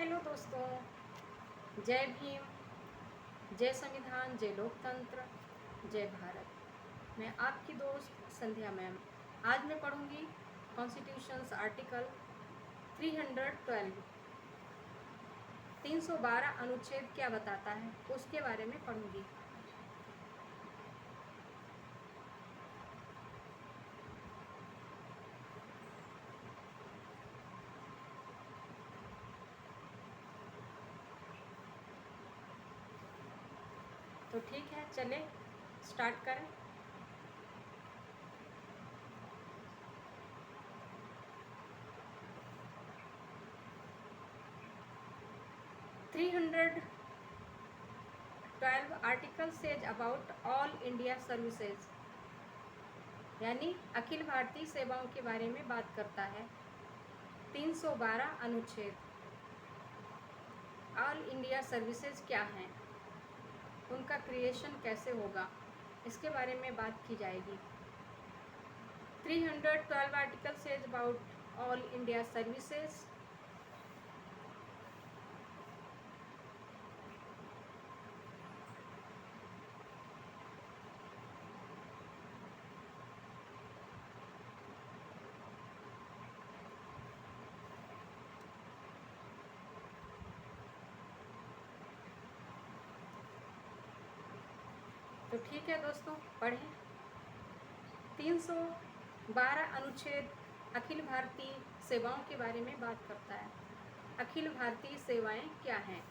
Hello दोस्तों, जय भीम, जय संविधान, जय लोकतंत्र, जय भारत। मैं आपकी दोस्त संध्या मैम। आज मैं पढ़ूंगी कॉन्स्टिट्यूशंस आर्टिकल 312 312 अनुच्छेद क्या बताता है उसके बारे में पढ़ूंगी। तो ठीक है, चले स्टार्ट करें। Three 312 article says about all India services, यानी अखिल भारतीय सेवाओं के बारे में बात करता है। 312 अनुच्छेद ऑल इंडिया सर्विसेज क्या हैं, उनका क्रिएशन कैसे होगा, इसके बारे में बात की जाएगी। 312 article says about all India services. तो ठीक है दोस्तों, पढ़ें। 312 अनुच्छेद अखिल भारतीय सेवाओं के बारे में बात करता है। अखिल भारतीय सेवाएं क्या हैं?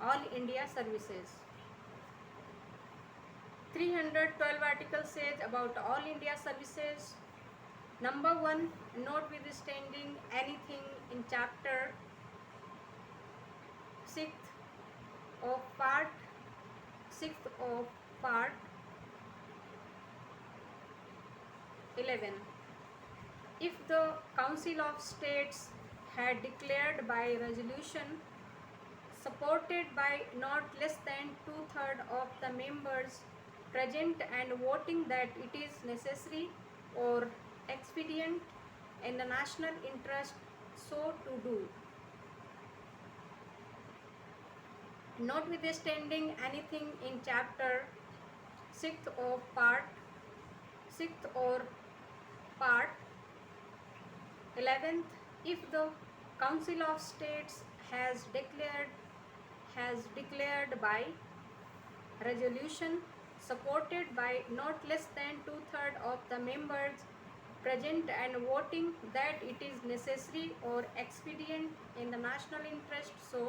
All India services. 312 article says about all India services. Number 1, notwithstanding anything in chapter 6th of part 11, if the Council of States had declared by resolution supported by not less than 2/3 of the members present and voting that it is necessary or expedient in the national interest so to do, notwithstanding anything in chapter 6th or part 11th, if the Council of States has declared by resolution supported by not less than 2/3 of the members present and voting that it is necessary or expedient in the national interest so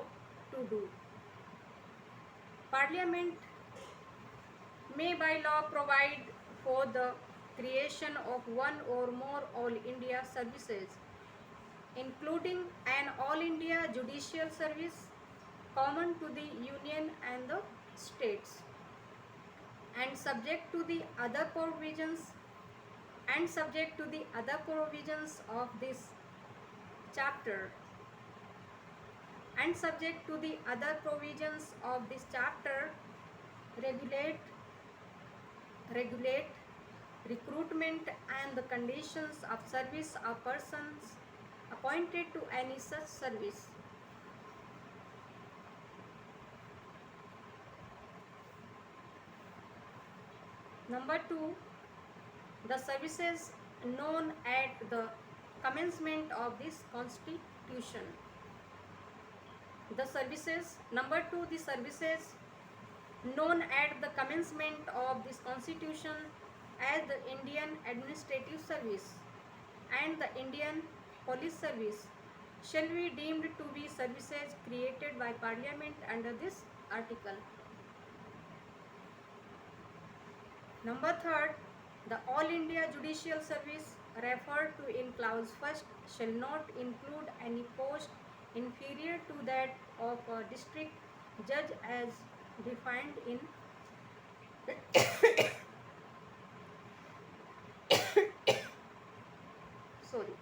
to do, Parliament may by law provide for the creation of one or more all India services, including an all India judicial service common to the Union and the states, and subject to the other provisions of this chapter, regulate recruitment and the conditions of service of persons appointed to any such service. Number 2, the services known at the commencement of this constitution. The services known at the commencement of this constitution as the Indian Administrative Service and the Indian Police Service shall be deemed to be services created by Parliament under this article. Number 3, the All India Judicial Service referred to in clause 1st shall not include any post inferior to that of a district judge as defined in sorry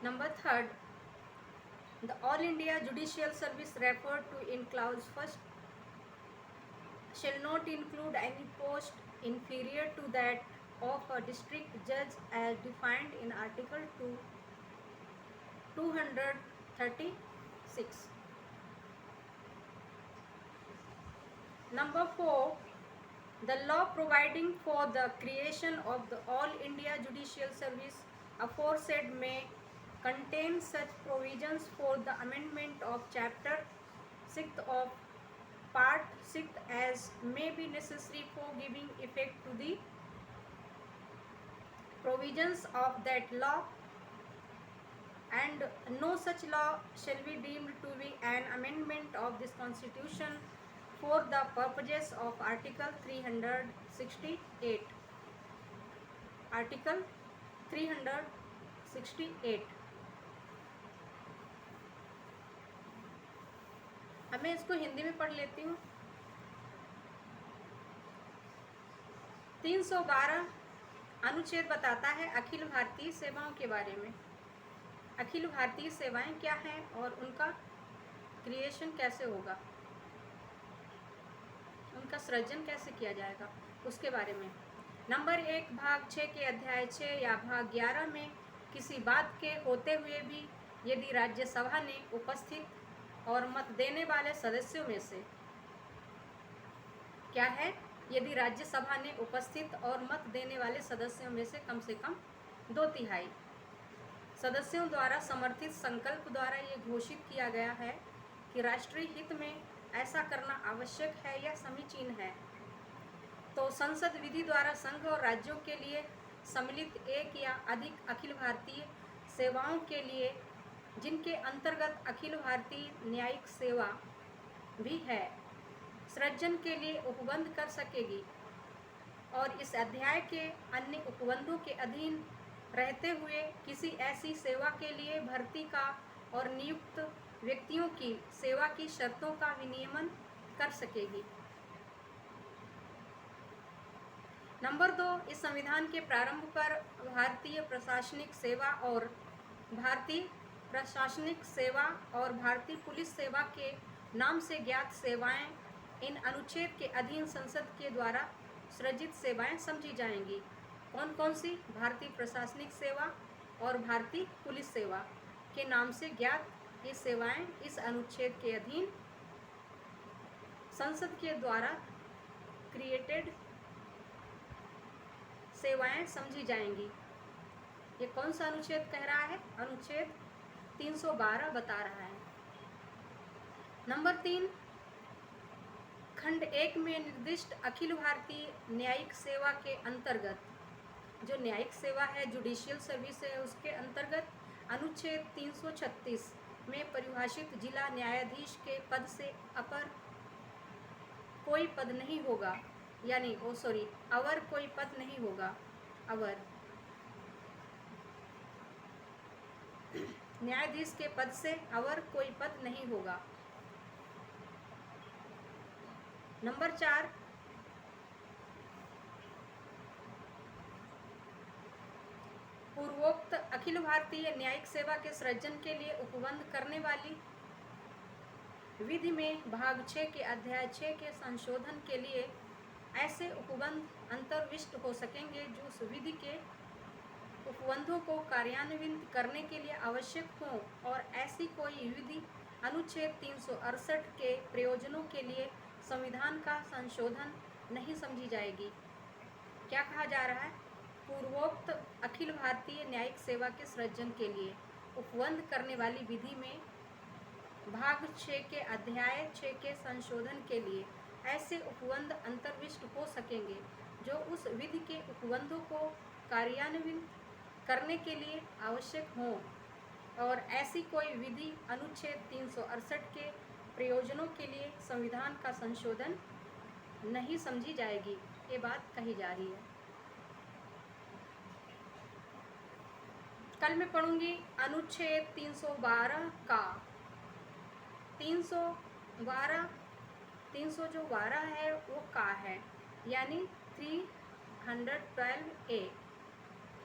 Number third, the All India Judicial Service referred to in clause first shall not include any post inferior to that of a district judge as defined in Article 236. Number 4, the law providing for the creation of the All India Judicial Service aforesaid may contain such provisions for the amendment of Chapter 6th of Part 6th as may be necessary for giving effect to the provisions of that law, and no such law shall be deemed to be an amendment of this Constitution for the purposes of Article 368. Article 368. अब मैं इसको हिंदी में पढ़ लेती हूँ। 312 अनुच्छेद बताता है अखिल भारतीय सेवाओं के बारे में। अखिल भारतीय सेवाएं क्या हैं और उनका क्रिएशन कैसे होगा, उनका सृजन कैसे किया जाएगा, उसके बारे में। नंबर 1, भाग 6 के अध्याय 6 या भाग 11 में किसी बात के होते हुए भी यदि राज्यसभा ने उपस्थित और मत देने वाले सदस्यों में से क्या है, यदि राज्यसभा ने उपस्थित और मत देने वाले सदस्यों में से कम 2/3 सदस्यों द्वारा समर्थित संकल्प द्वारा ये घोषित किया गया है कि राष्ट्रीय हित में ऐसा करना आवश्यक है या समीचीन है, तो संसद विधि द्वारा संघ और राज्यों के लिए सम्मिलित एक या अधिक अखिल भारतीय सेवाओं के लिए, जिनके अंतर्गत अखिल भारतीय न्यायिक सेवा भी है, सृजन के लिए उपबंध कर सकेगी और इस अध्याय के अन्य उपबंधों के अधीन रहते हुए किसी ऐसी सेवा के लिए भर्ती का और नियुक्त व्यक्तियों की सेवा की शर्तों का विनियमन कर सकेगी। नंबर 2, इस संविधान के प्रारंभ पर भारतीय प्रशासनिक सेवा और भारतीय प्रशासनिक सेवा और भारतीय पुलिस सेवा के नाम से ज्ञात सेवाएं इन अनुच्छेद के अधीन संसद के द्वारा सृजित सेवाएं समझी जाएंगी। कौन कौन सी? भारतीय प्रशासनिक सेवा और भारतीय पुलिस सेवा के नाम से ज्ञात ये सेवाएं इस अनुच्छेद के अधीन संसद के द्वारा क्रिएटेड सेवाएं समझी जाएंगी। ये कौन सा अनुच्छेद कह रहा है? अनुच्छेद 312 बता रहा है। नंबर 3, खंड 1 में निर्दिष्ट अखिल भारतीय न्यायिक सेवा के अंतर्गत, जो न्यायिक सेवा है, जुडिशियल सर्विस है, उसके अंतर्गत अनुच्छेद 336 में परिभाषित जिला न्यायाधीश के पद से अपर कोई पद नहीं होगा, यानी अवर कोई पद नहीं होगा। अवर न्यायाधीश के पद से अवर कोई पद नहीं होगा। नंबर 4, पूर्वोक्त अखिल भारतीय न्यायिक सेवा के सृजन के लिए उपबंध करने वाली विधि में भाग 6 के अध्याय 6 के संशोधन के लिए ऐसे उपबंध अंतर्विष्ट हो सकेंगे जो उस विधि के उपबंधों को कार्यान्वित करने के लिए आवश्यक हों, और ऐसी कोई विधि अनुच्छेद 368 के प्रयोजनों के लिए संविधान का संशोधन नहीं समझी जाएगी। क्या कहा जा रहा है? पूर्वोक्त अखिल भारतीय न्यायिक सेवा के सृजन के लिए उपबंध करने वाली विधि में भाग 6 के अध्याय 6 के संशोधन के लिए ऐसे उपबंध अंतर्विष्ट हो सकेंगे जो उस विधि के उपबंधों को कार्यान्वित करने के लिए आवश्यक हों, और ऐसी कोई विधि अनुच्छेद 368 के प्रयोजनों के लिए संविधान का संशोधन नहीं समझी जाएगी। ये बात कही जा रही है। कल मैं पढ़ूंगी अनुच्छेद 312 का 312 है वो का है, यानी 312A।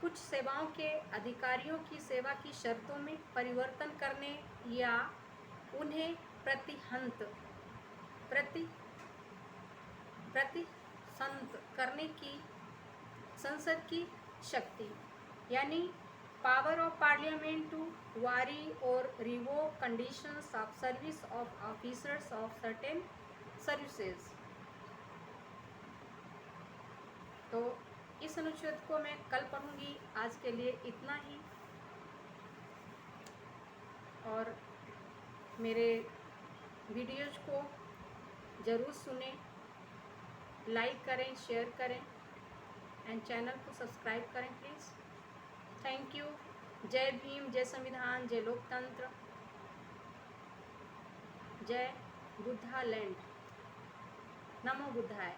कुछ सेवाओं के अधिकारियों की सेवा की शर्तों में परिवर्तन करने या उन्हें प्रतिसंत करने की संसद की शक्ति, यानी पावर ऑफ पार्लियामेंट टू वारी और revoke conditions of service of officers of certain services. तो इस अनुच्छेद को मैं कल पढ़ूंगी। आज के लिए इतना ही, और मेरे वीडियोज को ज़रूर सुनें, लाइक करें, शेयर करें एंड चैनल को सब्सक्राइब करें प्लीज़। Thank you. जय भीम, जय संविधान, जय लोकतंत्र, जय बुद्धा लैंड। नमो बुद्धाय।